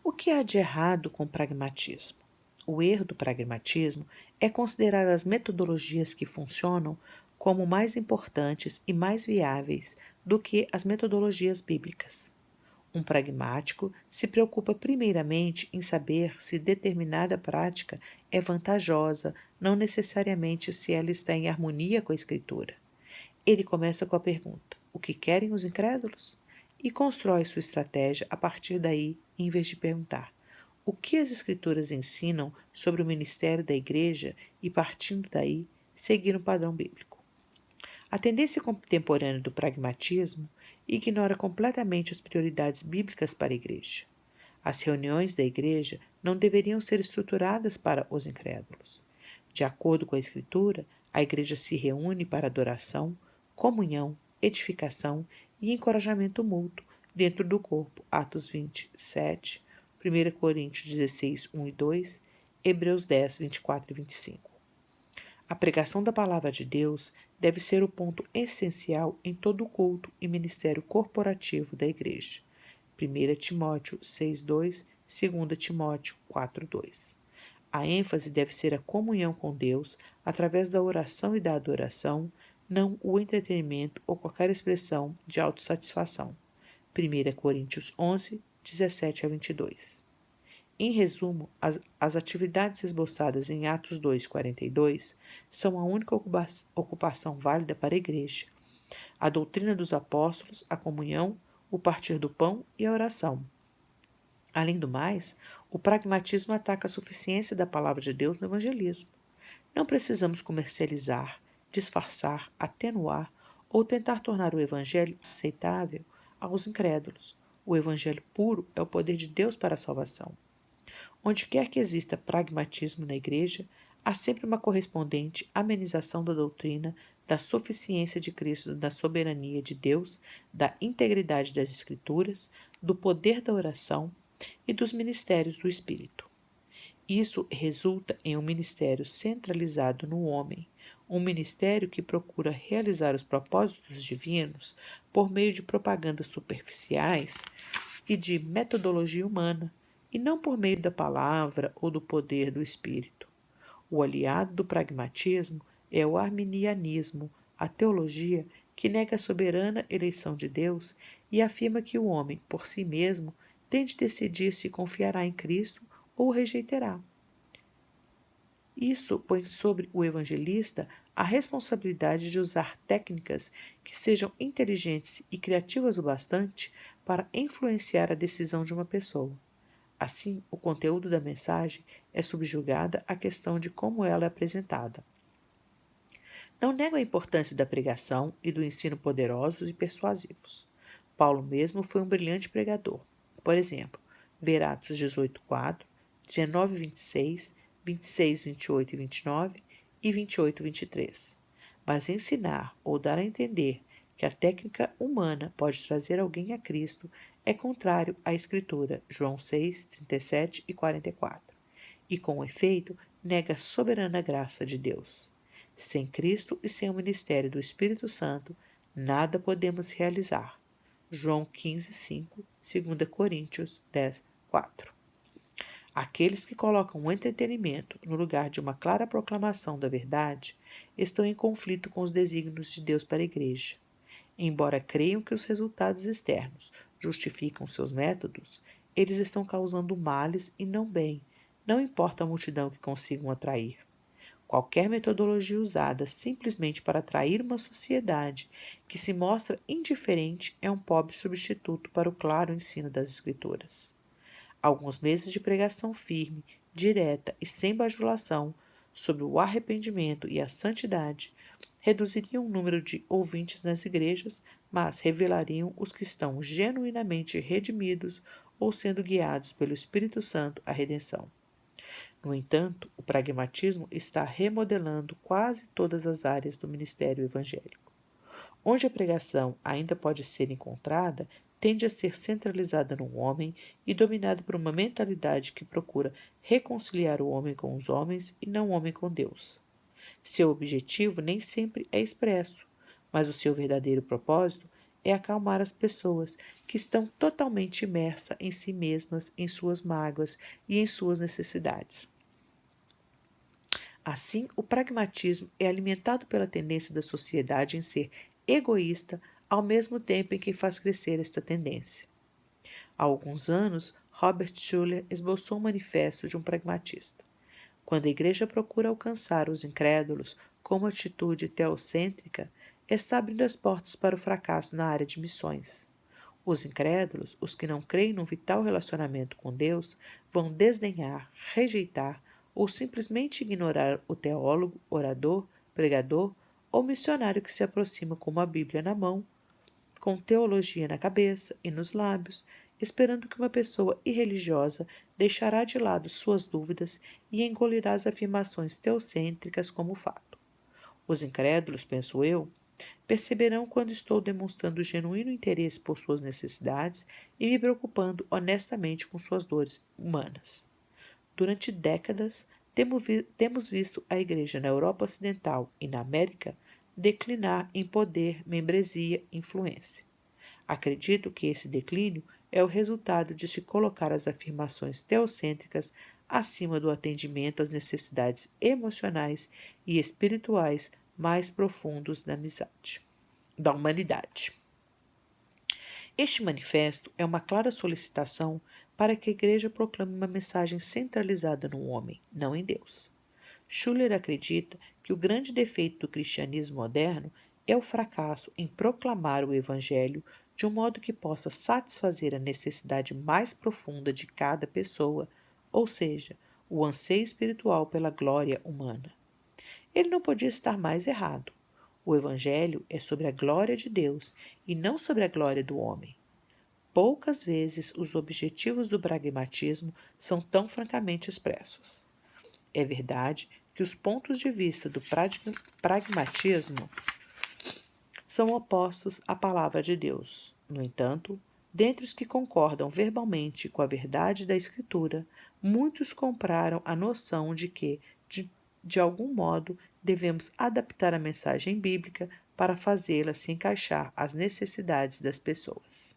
O que há de errado com o pragmatismo? O erro do pragmatismo é considerar as metodologias que funcionam como mais importantes e mais viáveis do que as metodologias bíblicas. Um pragmático se preocupa primeiramente em saber se determinada prática é vantajosa, não necessariamente se ela está em harmonia com a Escritura. Ele começa com a pergunta: o que querem os incrédulos? E constrói sua estratégia a partir daí, em vez de perguntar: o que as Escrituras ensinam sobre o ministério da Igreja e, partindo daí, seguir um padrão bíblico. A tendência contemporânea do pragmatismo ignora completamente as prioridades bíblicas para a Igreja. As reuniões da Igreja não deveriam ser estruturadas para os incrédulos. De acordo com a Escritura, a Igreja se reúne para adoração, comunhão, edificação e encorajamento mútuo dentro do corpo. Atos 27, 1 Coríntios 16, 1 e 2, Hebreus 10, 24 e 25. A pregação da palavra de Deus deve ser o ponto essencial em todo o culto e ministério corporativo da Igreja. 1 Timóteo 6,2, 2 Timóteo 4,2. A ênfase deve ser a comunhão com Deus através da oração e da adoração, não o entretenimento ou qualquer expressão de autossatisfação. 1 Coríntios 11, 17 a 22. Em resumo, as atividades esboçadas em Atos 2:42 são a única ocupação válida para a Igreja. A doutrina dos apóstolos, a comunhão, o partir do pão e a oração. Além do mais, o pragmatismo ataca a suficiência da palavra de Deus no evangelismo. Não precisamos comercializar, disfarçar, atenuar ou tentar tornar o evangelho aceitável aos incrédulos. O evangelho puro é o poder de Deus para a salvação. Onde quer que exista pragmatismo na Igreja, há sempre uma correspondente amenização da doutrina, da suficiência de Cristo, da soberania de Deus, da integridade das Escrituras, do poder da oração e dos ministérios do Espírito. Isso resulta em um ministério centralizado no homem, um ministério que procura realizar os propósitos divinos por meio de propagandas superficiais e de metodologia humana, e não por meio da palavra ou do poder do Espírito. O aliado do pragmatismo é o arminianismo, a teologia que nega a soberana eleição de Deus e afirma que o homem, por si mesmo, tem de decidir se confiará em Cristo ou o rejeitará. Isso põe sobre o evangelista a responsabilidade de usar técnicas que sejam inteligentes e criativas o bastante para influenciar a decisão de uma pessoa. Assim, o conteúdo da mensagem é subjugada à questão de como ela é apresentada. Não nego a importância da pregação e do ensino poderosos e persuasivos. Paulo mesmo foi um brilhante pregador. Por exemplo, ver Atos 18:4, 19:26, 26, 28 e 29 e 28, 23. Mas ensinar ou dar a entender que a técnica humana pode trazer alguém a Cristo é contrário à Escritura, João 6, 37 e 44, e, com efeito, nega a soberana graça de Deus. Sem Cristo e sem o ministério do Espírito Santo, nada podemos realizar. João 15, 5, 2 Coríntios 10, 4. Aqueles que colocam o entretenimento no lugar de uma clara proclamação da verdade estão em conflito com os desígnios de Deus para a Igreja. Embora creiam que os resultados externos justificam seus métodos, eles estão causando males e não bem, não importa a multidão que consigam atrair. Qualquer metodologia usada simplesmente para atrair uma sociedade que se mostra indiferente é um pobre substituto para o claro ensino das Escrituras. Alguns meses de pregação firme, direta e sem bajulação sobre o arrependimento e a santidade reduziriam o número de ouvintes nas igrejas, mas revelariam os que estão genuinamente redimidos ou sendo guiados pelo Espírito Santo à redenção. No entanto, o pragmatismo está remodelando quase todas as áreas do ministério evangélico. Onde a pregação ainda pode ser encontrada, tende a ser centralizada no homem e dominada por uma mentalidade que procura reconciliar o homem com os homens e não o homem com Deus. Seu objetivo nem sempre é expresso, mas o seu verdadeiro propósito é acalmar as pessoas que estão totalmente imersas em si mesmas, em suas mágoas e em suas necessidades. Assim, o pragmatismo é alimentado pela tendência da sociedade em ser egoísta, ao mesmo tempo em que faz crescer esta tendência. Há alguns anos, Robert Schuller esboçou um manifesto de um pragmatista. Quando a Igreja procura alcançar os incrédulos com uma atitude teocêntrica, está abrindo as portas para o fracasso na área de missões. Os incrédulos, os que não creem num vital relacionamento com Deus, vão desdenhar, rejeitar ou simplesmente ignorar o teólogo, orador, pregador ou missionário que se aproxima com uma Bíblia na mão, com teologia na cabeça e nos lábios, esperando que uma pessoa irreligiosa deixará de lado suas dúvidas e engolirá as afirmações teocêntricas como fato. Os incrédulos, penso eu, perceberão quando estou demonstrando genuíno interesse por suas necessidades e me preocupando honestamente com suas dores humanas. Durante décadas, temos visto a Igreja na Europa Ocidental e na América declinar em poder, membresia e influência. Acredito que esse declínio é o resultado de se colocar as afirmações teocêntricas acima do atendimento às necessidades emocionais e espirituais mais profundos da humanidade. Este manifesto é uma clara solicitação para que a Igreja proclame uma mensagem centralizada no homem, não em Deus. Schuller acredita que o grande defeito do cristianismo moderno é o fracasso em proclamar o Evangelho de um modo que possa satisfazer a necessidade mais profunda de cada pessoa, ou seja, o anseio espiritual pela glória humana. Ele não podia estar mais errado. O Evangelho é sobre a glória de Deus e não sobre a glória do homem. Poucas vezes os objetivos do pragmatismo são tão francamente expressos. É verdade que os pontos de vista do pragmatismo são opostos à palavra de Deus. No entanto, dentre os que concordam verbalmente com a verdade da Escritura, muitos compraram a noção de que, de algum modo, devemos adaptar a mensagem bíblica para fazê-la se encaixar às necessidades das pessoas.